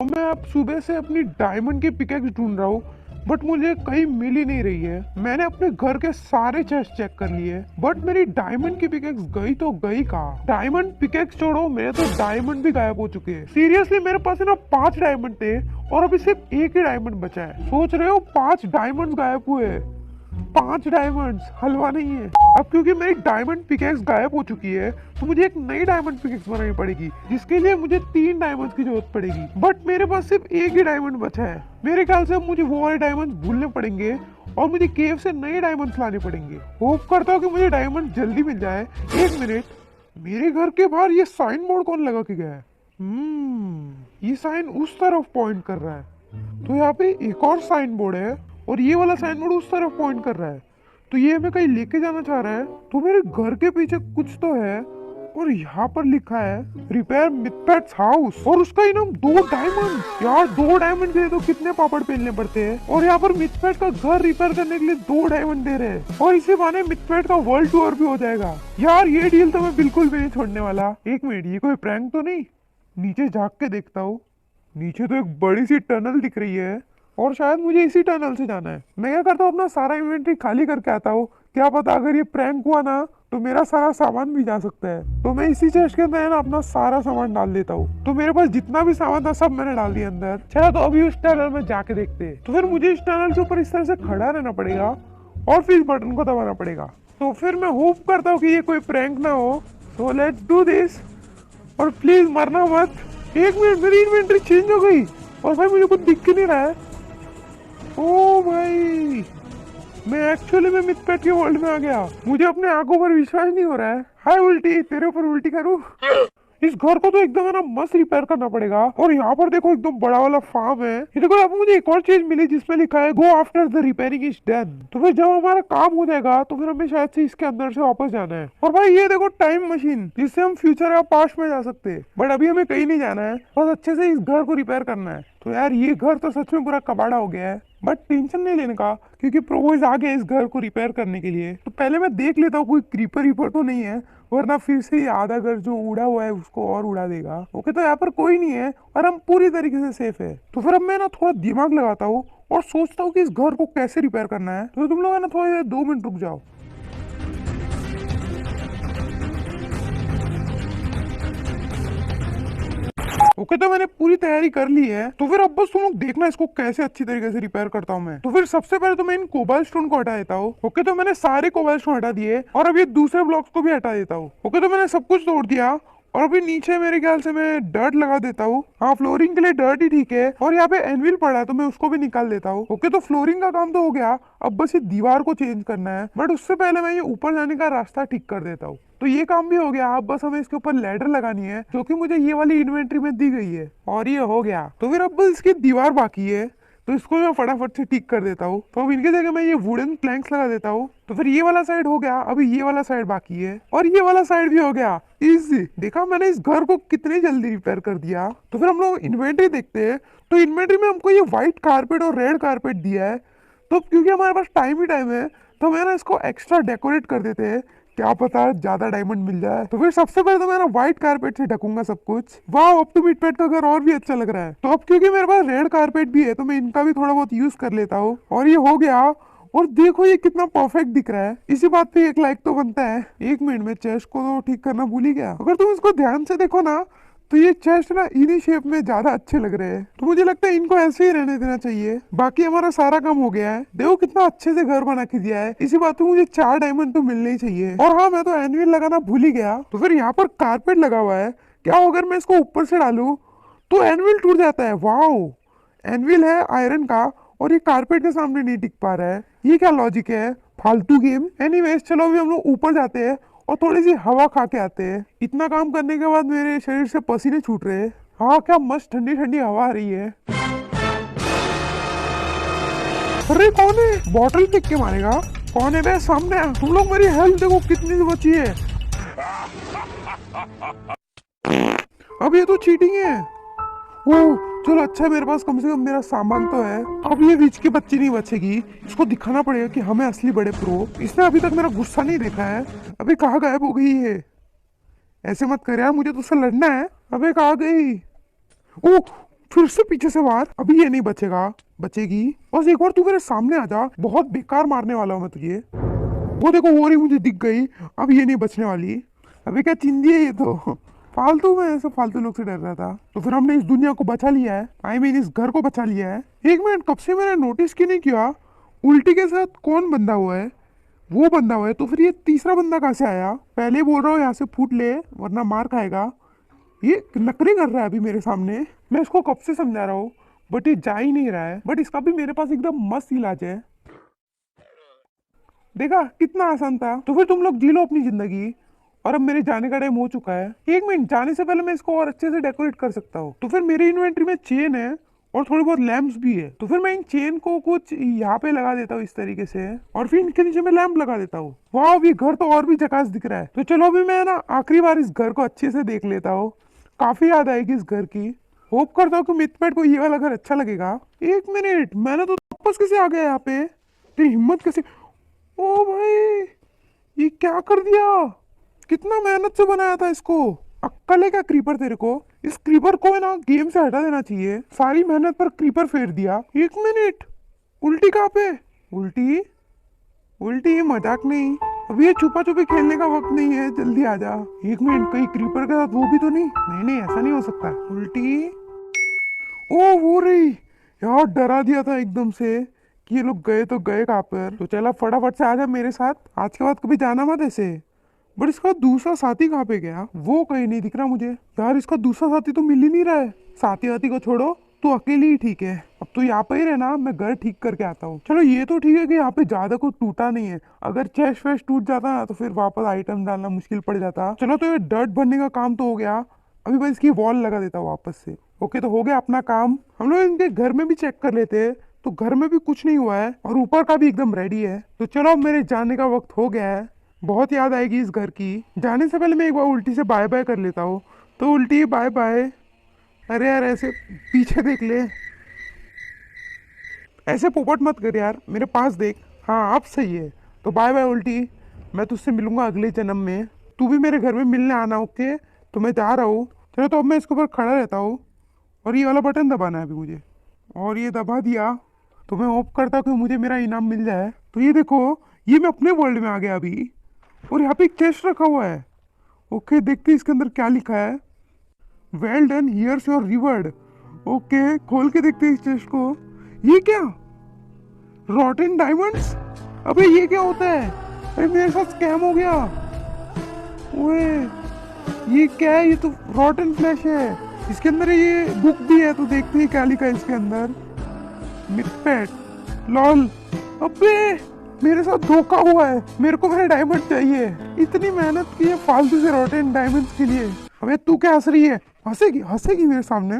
मैं अब सुबह से अपनी डायमंड की पिकेक्स ढूंढ रहा हूँ, बट मुझे कहीं मिल ही नहीं रही है। मैंने अपने घर के सारे चेस्ट चेक कर लिए, बट मेरी डायमंड की पिकेक्स गई तो गई कहाँ। डायमंड पिकेक्स छोड़ो, मेरे तो डायमंड भी गायब हो चुके हैं। सीरियसली मेरे पास है ना 5 डायमंड थे और अभी सिर्फ एक ही डायमंड बचा है। सोच रहे हो 5 डायमंड गायब हुए। 5 डायमंड्स हलवा नहीं है। अब क्योंकि मेरी डायमंड पिकेक्स गायब हो चुकी है तो मुझे एक नई डायमंड पिकेक्स बनानी पड़ेगी, जिसके लिए मुझे 3 डायमंड्स की जरूरत पड़ेगी। बट मेरे पास सिर्फ एक ही डायमंड बचा है। मेरे ख्याल से अब मुझे वो वाले डायमंड्स भूलने पड़ेंगे और मुझे केव से नए डायमंड्स लाने पड़ेंगे। होप करता हूँ कि मुझे डायमंड जल्दी मिल जाए। एक मिनट, मेरे घर के बाहर ये साइन बोर्ड कौन लगा के गया है? ये साइन उस तरफ पॉइंट कर रहा है, तो यहाँ पे एक और साइन बोर्ड है और ये वाला साइन बोर्ड उस तरफ पॉइंट कर रहा है, तो ये हमें कहीं लेके जाना चाह रहा है। तो मेरे घर के पीछे कुछ तो है और यहाँ पर लिखा है रिपेयर मिथपेट्स हाउस और उसका इनाम 2 डायमंड। यार 2 डायमंड के लिए तो कितने पापड़ पेलने पड़ते हैं। और यहाँ पर मिथपेट का घर रिपेयर करने के लिए 2 डायमंड दे रहे हैं और इसी बहाने मिथपेट का वर्ल्ड टूर भी हो जाएगा। यार ये डील तो मैं बिल्कुल भी नहीं छोड़ने वाला। एक मिनट, ये कोई प्रैंक तो नहीं? नीचे झाँक के देखता हूँ। नीचे तो एक बड़ी सी टनल दिख रही है और शायद मुझे इसी टनल से जाना है। मैं क्या करता हूँ, अपना सारा इन्वेंटरी खाली करके आता हूँ। क्या पता अगर ये प्रैंक हुआ ना तो मेरा सारा सामान भी जा सकता है। तो मैं इसी चेस्ट के अंदर है ना अपना सारा सामान डाल देता हूँ। तो मेरे पास जितना भी सामान था सब मैंने डाल दिया अंदर। चलो तो अभी उस टनल में जाके देखते हैं। तो फिर मुझे इस टनल के ऊपर इस तरह से खड़ा रहना पड़ेगा और फिर इस बटन को दबाना पड़ेगा। तो फिर मैं होप करता हूँ कि ये कोई प्रैंक ना हो। So let's do this. और प्लीज मरना मत। एक मिनट, मेरी इन्वेंटरी चेंज हो गई और भाई मुझे कुछ दिख नहीं रहा है। ओ भाई, मैं एक्चुअली में मिथपेट के वर्ल्ड में आ गया। मुझे अपने आंखों पर विश्वास नहीं हो रहा है। हाय उल्टी, तेरे ऊपर उल्टी करूं? इस घर को तो एकदम है ना मस्त रिपेयर करना पड़ेगा। और यहाँ पर देखो एकदम बड़ा वाला फार्म है। ये देखो यहाँ पर मुझे एक और चीज मिली जिसमें लिखा है go after the repairing is done. तो फिर जब हमारा काम हो जाएगा तो फिर हमें शायद से इसके अंदर से वापस जाना है। और भाई ये देखो टाइम मशीन, जिससे हम फ्यूचर या पास्ट में जा सकते हैं। बट अभी हमें कहीं नहीं जाना है, बस अच्छे से इस घर को रिपेयर करना है। तो यार ये घर तो सच में पूरा कबाड़ा हो गया है, बट टेंशन नहीं लेने का क्योंकि प्रोबोज आ गया इस घर को रिपेयर करने के लिए। तो पहले मैं देख लेता हूँ कोई क्रीपर रीपर तो नहीं है, वरना फिर से ये आधा घर जो उड़ा हुआ है उसको और उड़ा देगा। ओके, तो यहाँ पर कोई नहीं है और हम पूरी तरीके से सेफ है। तो फिर अब मैं ना थोड़ा दिमाग लगाता हूँ और सोचता हूँ कि इस घर को कैसे रिपेयर करना है। तो तुम लोग है ना थोड़ा 2 मिनट रुक जाओ। ओके, तो मैंने पूरी तैयारी कर ली है। तो फिर अब बस तुम लोग देखना इसको कैसे अच्छी तरीके से रिपेयर करता हूँ मैं। तो फिर सबसे पहले तो मैं इन कोबाल्ट स्टोन को हटा देता हूँ। ओके, तो मैंने सारे कोबाल्ट स्टोन हटा दिए और अब ये दूसरे ब्लॉक्स को भी हटा देता हूँ। ओके, तो मैंने सब कुछ तोड़ दिया और अभी नीचे मेरे ख्याल से मैं डर्ट लगा देता हूँ। हाँ, फ्लोरिंग के लिए डर्ट ही ठीक है। और यहाँ पे एनविल पड़ा है तो मैं उसको भी निकाल देता हूँ। ओके, तो फ्लोरिंग का काम तो हो गया। अब बस ये दीवार को चेंज करना है, बट उससे पहले मैं ये ऊपर जाने का रास्ता ठीक कर देता हूँ। तो ये काम भी हो गया। अब बस हमें इसके ऊपर लैडर लगानी है जो कि मुझे ये वाली इन्वेंट्री में दी गई है और ये हो गया। तो फिर अब बस इसकी दीवार बाकी है, तो इसको मैं फटाफट से ठीक कर देता हूँ। तो अब इनकी जगह मैं ये वुडन प्लैंक्स लगा देता हूँ। तो फिर ये वाला साइड हो गया, अभी ये वाला साइड बाकी है और ये वाला साइड भी हो गया। इजी, देखा मैंने इस घर को कितनी जल्दी रिपेयर कर दिया। तो फिर हम लोग इन्वेंट्री देखते हैं। तो इन्वेंट्री में हमको ये व्हाइट कारपेट और रेड कारपेट दिया है। तो क्योंकि हमारे पास टाइम ही टाइम है तो मैं ना इसको एक्स्ट्रा डेकोरेट कर देते हैं, क्या पता ज्यादा डायमंड मिल जाए। तो फिर सबसे पहले तो मैं ना व्हाइट कारपेट से ढकूंगा सब कुछ। वाह, अब तो मिटपेट का घर और भी अच्छा लग रहा है। तो अब क्योंकि मेरे पास रेड कारपेट भी है तो मैं इनका भी थोड़ा बहुत यूज कर लेता हूँ और ये हो गया। और देखो ये कितना परफेक्ट दिख रहा है। इसी बात पे एक लाइक तो बनता है। एक मिनट में चेस्ट को तो ठीक करना भूल ही गया। अगर तुम इसको ध्यान से देखो ना तो ये चेस्ट ना इन्हीं शेप में ज्यादा अच्छे लग रहे हैं। तो मुझे लगता है इनको ऐसे ही रहने देना चाहिए। बाकी हमारा सारा काम हो गया है। देखो कितना अच्छे से घर बना के दिया है। इसी बात पे मुझे 4 डायमंड तो मिलने ही चाहिए। और हाँ, मैं तो एनविल लगाना भूल ही गया। तो फिर यहाँ पर कारपेट लगा हुआ है, क्या अगर मैं इसको ऊपर से डालू तो एनविल टूट जाता है। वाओ, एनविल है आयरन का और ये कारपेट के सामने नहीं टिक पा रहा है। ये क्या लॉजिक है, फालतू गेम। एनीवेज, चलो अभी हम लोग ऊपर जाते हैं और थोड़ी सी हवा खा के आते हैं। इतना काम करने के बाद मेरे शरीर से पसीने छूट रहे हैं। हाँ, क्या मस्त ठंडी ठंडी हवा आ रही है। अरे कौन है, बॉटल फेंक के मारेगा? कौन है बे सामने? तुम लोग मेरी हेल्थ देखो कितनी बची है। अब ये तो चीटिंग है। ओह चलो अच्छा है, मेरे पास कम से कम मेरा सामान तो है। अब ये बीच की बच्ची नहीं बचेगी। इसको दिखाना पड़ेगा कि हमें असली बड़े प्रो। इसने अभी तक मेरा गुस्सा नहीं देखा है। अभी कहाँ गायब हो गई है? ऐसे मत कर यार, मुझे तो उससे लड़ना है। अबे कहाँ गई? ओह फिर से पीछे से मार, अभी ये नहीं बचेगा, बचेगी। बस एक बार तू मेरे सामने आ जा, बहुत बेकार मारने वाला हूँ मैं तुझे। वो देखो वो रही, मुझे दिख गई। अब ये नहीं बचने वाली। अभी क्या चिंदी है ये तो। फालतू में ऐसे फालतू लोग से डर रहा था। तो फिर हमने इस दुनिया को बचा लिया है, आई मीन इस घर को बचा लिया है। एक मिनट, कब से मैंने नोटिस क्यों नहीं किया उल्टी के साथ कौन बंधा हुआ है? वो बंधा हुआ है, तो फिर ये तीसरा बंदा कहाँ से आया? पहले बोल रहा हूँ यहाँ से फूट ले वरना मार खाएगा। ये नखरे कर रहा है अभी मेरे सामने। मैं इसको कब से समझा रहा हूँ बट ये जा ही नहीं रहा है। बट इसका भी मेरे पास एकदम मस्त इलाज है। देखा कितना आसान था। तो फिर तुम लोग जी लो अपनी जिंदगी, और अब मेरे जाने का टाइम हो चुका है। एक मिनट, जाने से पहले मैं इसको और अच्छे से डेकोरेट कर सकता हूँ। तो फिर मेरी इन्वेंटरी में चेन है और थोड़ी बहुत लैंप्स भी है। तो फिर मैं इन चेन को कुछ यहाँ पे लगा देता हूँ इस तरीके से, और फिर इनके नीचे मैं लैंप लगा देता हूँ। वाह, ये घर तो और भी झकास दिख रहा है। तो चलो अभी मैं ना आखिरी बार इस घर को अच्छे से देख लेता हूँ। काफी याद आएगी इस घर की। होप करता हूँ कि मिथपेट को ये वाला घर अच्छा लगेगा। एक मिनट, मैंने तो वापस कैसे आ गया यहाँ पे? तेरी हिम्मत कैसे? ओ भाई, ये क्या कर दिया? कितना मेहनत से बनाया था इसको। अक्कल है क्या क्रीपर तेरे को? इस क्रीपर को है ना गेम से हटा देना चाहिए। सारी मेहनत पर क्रीपर फेर दिया। एक मिनट, उल्टी कहाँ पे? उल्टी उल्टी, ये मजाक नहीं। अभी ये छुपा छुपी खेलने का वक्त नहीं है, जल्दी आ जा। एक मिनट, कहीं क्रीपर के साथ वो भी तो नहीं? नहीं नहीं, ऐसा नहीं हो सकता। उल्टी, ओ वो रही। यार डरा दिया था एकदम से कि ये लोग गए तो गए कहाँ पर। तो चला फटाफट से आ जा मेरे साथ, आज के बाद कभी जाना मत ऐसे। बट इसका दूसरा साथी कहाँ पे गया? वो कहीं नहीं दिख रहा मुझे। यार इसका दूसरा साथी तो मिल ही नहीं रहा है। साथी वाथी को छोड़ो, तू अकेली ही ठीक है। अब तू यहाँ पे ही रहना, मैं घर ठीक करके आता हूँ। चलो ये तो ठीक है कि यहाँ पे ज्यादा कुछ टूटा नहीं है। अगर चेस्ट वेस्ट टूट जाता ना तो फिर वापस आइटम डालना मुश्किल पड़ जाता। चलो, तो ये डर्ट भरने का काम तो हो गया। अभी बस इसकी वॉल लगा देता हूँ वापस से। ओके, तो हो गया अपना काम। हम लोग इनके घर में भी चेक कर लेते हैं। तो घर में भी कुछ नहीं हुआ है और ऊपर का भी एकदम रेडी है। तो चलो, अब मेरे जाने का वक्त हो गया है। बहुत याद आएगी इस घर की। जाने से पहले मैं एक बार उल्टी से बाय बाय कर लेता हूँ। तो उल्टी बाय बाय। अरे यार, ऐसे पीछे देख ले, ऐसे पोपट मत कर यार, मेरे पास देख। हाँ, अब सही है। तो बाय बाय उल्टी, मैं तुझसे मिलूंगा अगले जन्म में। तू भी मेरे घर में मिलने आना, ओके? तो मैं जा रहा हूँ। चलो, तो अब मैं इसके ऊपर खड़ा रहता हूँ और ये वाला बटन दबाना है अभी मुझे, और ये दबा दिया। तो मैं होप करता हूँ कि मुझे मेरा इनाम मिल जाए। तो ये देखो, ये मैं अपने वर्ल्ड में आ गया अभी, और यहाँ पे एक चेस्ट रखा हुआ है। ओके, देखते हैं इसके अंदर क्या लिखा है। Well done, here's your reward. Okay, खोल के देखते हैं इस चेस्ट को। ये क्या? Rotten diamonds? अबे ये क्या होता है? अरे मेरे साथ स्कैम हो गया। ओए, ये क्या है? ये तो रॉटन फ्लैश है। इसके अंदर ये बुक भी है, तो देखते हैं क्या लिखा है इसके अंदर। मिथपेट, लॉल। अबे मेरे साथ धोखा हुआ है। मेरे को मेरे डायमंड चाहिए। इतनी मेहनत की है फालतू से रॉटन डायमंड्स के लिए। अबे तू क्या हंस रही है? हंसेगी हंसेगी मेरे सामने?